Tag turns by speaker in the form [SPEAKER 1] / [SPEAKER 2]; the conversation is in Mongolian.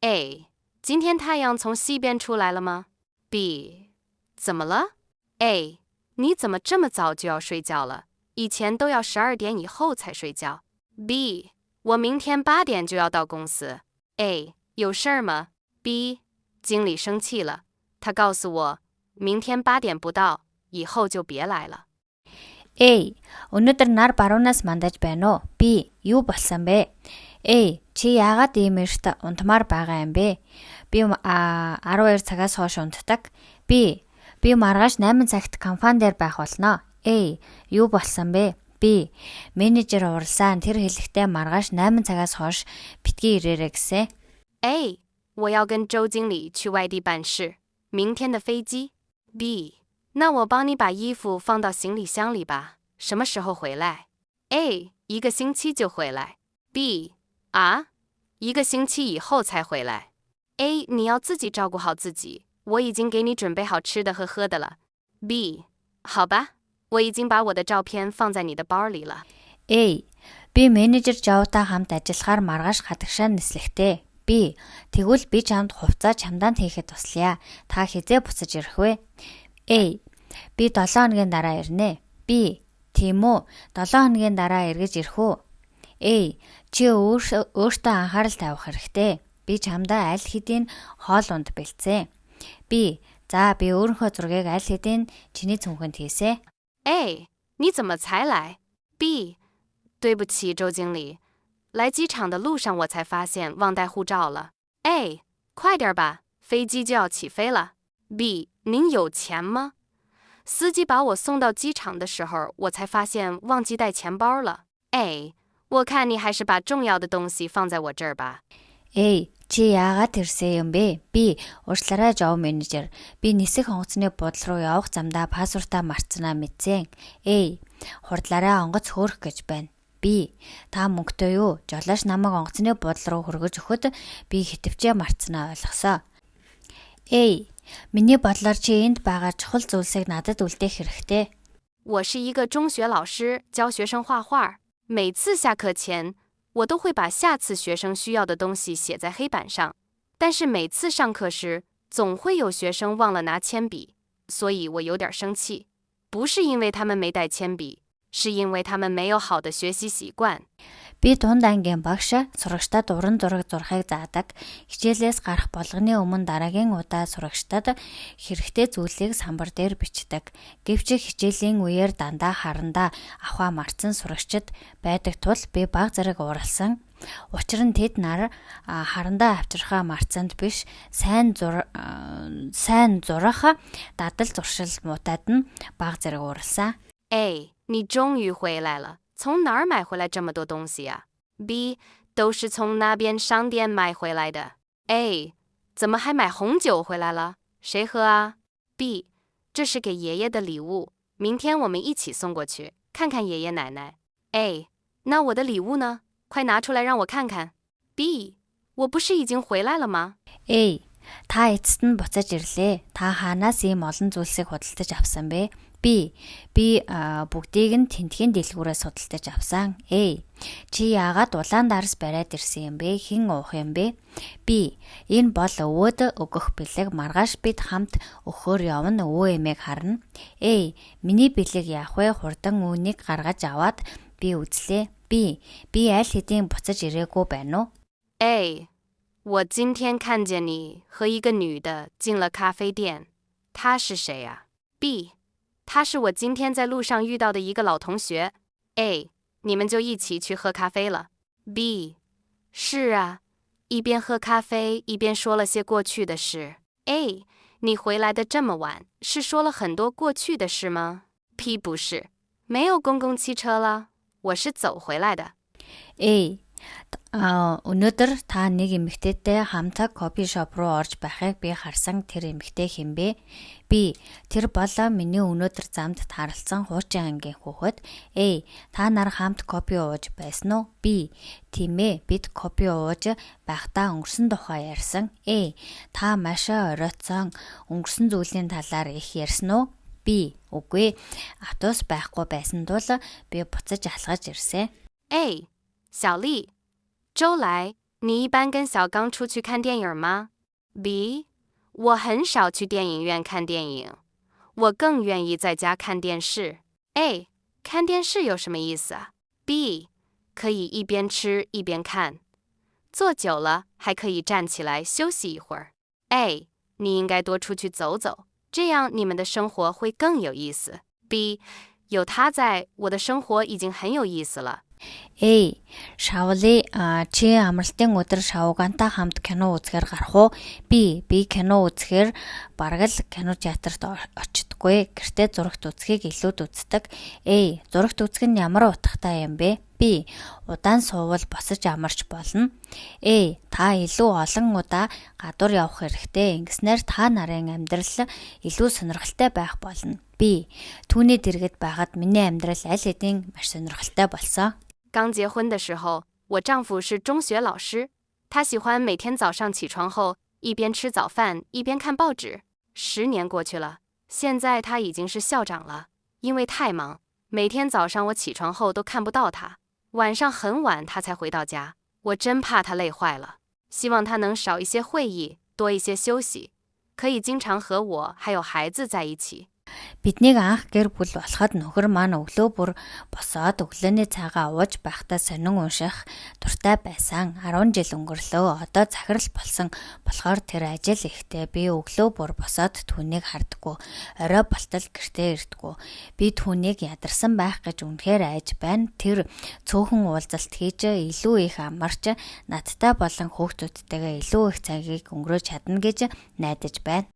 [SPEAKER 1] A. 今天太阳从西边出来了吗？ B. 怎么了？ A. 你怎么这么早就要睡觉了？以前都要12点以后才睡觉。 B. 我明天8点就要到公司。 A. 有事儿吗？ B. 经理生气了，他告诉我明天8点不到，以后就别来了。
[SPEAKER 2] A. Өнөөдөр нар баруунаас мандаж байна уу? B. Юу болсон бэ? A. Чи яагаад ийм эрт унтмаар байгаа юм бэ? Би 12 цагаас хойш унтдаг. B. Би маргааш 8 цагт компани дээр байх болно. A. Юу болсон бэ? B. Менежер уралсан тэр хэлэхдээ маргааш 8 цагаас хойш битгий ирээрэй гэсэн.
[SPEAKER 1] A. 我要跟周经理去外地办事，明天的飞机。 B. 那我帮你把衣服放到行李箱里吧，什么时候回来？ A. 1个星期就回来。 B. 啊，1个星期以后才回来。 A. 你要自己照顾好自己，我已经给你准备好吃的和喝的了。 B. 好吧，我已经把我的照片放在你的包里了。
[SPEAKER 2] A. Би менежер Жовтай хамт ажиллахаар маргааш хатагшаа нислэхтэй. B. Тэгвэл би чамд хувцас чамдаанд хийхэд туслая. Та хизээ буцаж ирэх вэ? A. Би 7 хоногийн дараа ирнэ. B. Тийм үү? 7 хоногийн дараа эргэж ирэх үү? A. Чи өөртөө анхаарал тавих хэрэгтэй. Би чамдаа аль хэдийн хоол унд бэлдсэн. B. За би өөрийнхөө зургийг аль хэдийн чиний цүнхэнд хийсэ.
[SPEAKER 1] A. 你怎么才来？ B. 对不起，周经理，来机场的路上我才发现忘带护照了。 A. 快点吧，飞机就要起飞了。 B. 您有钱吗？司机把我送到机场的时候，我才发现忘记带钱包了。 A. 我看你还是把重要的东西放在我这儿吧。
[SPEAKER 2] A. Чи яагаад ирсэн юм бэ? B. Уучлаарай Жов менежер. Би нисэх онгоцны буудлын руу явах замдаа пассвортаа мартсанаа мэдсэн. A. Хурдлаараа онгоц хөөрөх гэж байна. B. Та мөнгөтэй юу? Жолооч намайг онгоцны буудлын руу хөргөж өгөхөд би хитвчээ мартсанаа ойлгосоо. A. Миний бодлоор чи энд байгаа чухал зүйлсийг надад үлдээх хэрэгтэй.
[SPEAKER 1] 我是一个中学老师，教学生画画。每次下课前，我都会把下次学生需要的东西写在黑板上。但是每次上课时，总会有学生忘了拿铅笔，所以我有点生气。不是因为他们没带铅笔，是因为他们没有好的学习习惯。
[SPEAKER 2] Би дунд ангийн багш сурагчдад уран зураг зурхыг заадаг. Хичээлээс гарах болгоны өмнө дараагийн удаа сурагчдад хэрэгтэй зүйлийг самбар дээр бичдэг. Гэвч хичээлийн үеэр дандаа харандаа авахаа мартсан сурагчид байдаг тул би баг зэрэг уралсан. Учир нь тэд нар харандаа авчрахаа мартсанд биш сайн зурах дадал зуршил муудад нь баг зэрэг уралсан.
[SPEAKER 1] A. 你终于回来了。 从哪儿买回来这么多东西啊？ B. 都是从那边商店买回来的。 A. 怎么还买红酒回来了？谁喝啊？ B. 这是给爷爷的礼物，明天我们一起送过去，看看爷爷奶奶。 A. 那我的礼物呢？快拿出来让我看看。 B. 我不是已经回来了吗？
[SPEAKER 2] A. Та эцэст нь буцаж ирлээ. Та хаанаас ийм олон зүйлсийг худалдаж авсан бэ? B. Би бүгдийг нь тентгийн дэлгүүрээс судалдаж авсан. A. Чи яагаад улаан дарс бариад ирсэн юм бэ? Хэн уух юм бэ? B. Энэ бол өвөөд өгөх бэлэг. Маргааш бид хамт өгөхөөр явна. Өвөө эмээг харна. A. Миний бэлэг яах вэ? Хурдан үүнийг гаргаж аваад би үзлээ. B. Би аль хэдийн буцаж ирээгүй байна уу?
[SPEAKER 1] A. 我今天看见你和一个女的进了咖啡店，她是谁啊？ B. 她是我今天在路上遇到的一个老同学。 A. 你们就一起去喝咖啡了。 B. 是啊，一边喝咖啡一边说了些过去的事。 A. 你回来的这么晚，是说了很多过去的事吗？ B. 不是，没有公共汽车了，我是走回来的。
[SPEAKER 2] A. Өнөөдөр та нэг эмэгтэйтэй хамт кофе шоп руу орж байхыг би харсан. Тэр эмэгтэй хэн бэ? B. Тэр бол миний өнөөдөр замд тааралцсан хуучин ангийн хүүхэд. A. Та нар хамт кофе ууж байсан уу? B. Тийм ээ, бид кофе ууж байхдаа өнгөрсөн тухай ярьсан. A. Та маш оройтсон өнгөрсөн зүйлийн талаар их ярьсан уу? B. Үгүй. Автобус байхгүй байсан тул би буцаж алхаж ирсэн.
[SPEAKER 1] A. 小丽，周来，你一般跟小刚出去看电影吗？ B. 我很少去电影院看电影，我更愿意在家看电视。 A. 看电视有什么意思啊？ B. 可以一边吃一边看，坐久了还可以站起来休息一会儿。 A. 你应该多出去走走，这样你们的生活会更有意思。 B. 有他在，我的生活已经很有意思了。
[SPEAKER 2] A. Шавли чи амралтын өдөр шавгантай хамт кино үзэхээр гарах уу? B. Би кино үзэхээр бараг л кино театрт очдоггүй. Гэртээ зурагт үзхийг илүүд үздэг. A. Зурагт үзэх нь ямар утгатай юм бэ? B. Удаан суувал босож амарч болно. A. Та илүү олон удаа гадуур явах хэрэгтэй. Ингэснээр та нарын амьдрал илүү сонирхолтой байх болно. B. Түүний дэргэд байгаад миний амьдрал аль хэдийн маш сонирхолтой болсон.
[SPEAKER 1] 刚结婚的时候，我丈夫是中学老师，他喜欢每天早上起床后一边吃早饭一边看报纸。10年过去了，现在他已经是校长了。因为太忙，每天早上我起床后都看不到他，晚上很晚他才回到家，我真怕他累坏了。希望他能少一些会议，多一些休息，可以经常和我还有孩子在一起。
[SPEAKER 2] Биднийг анх гэр бүл болоход нөхөр маань өглөө бүр босоод өглөөний цайгаа ууж байхдаа сонин унших дуртай байсан. 10 жил өнгөрлөө. Одоо захирал болсон болохоор тэр ажил ихтэй. Би өглөө бүр босоод түүнийг хардаггүй. Орой болтол гэртээ ирдэггүй. Би түүнийг ядарсан байх гэж үнэхээр айж байна. Тэр цөөхөн уулзалт хийж илүү их амарч надтай болон хүүхдүүдтэйгээ илүү их цагийг өнгөрөөж чадна гэж найдаж байна.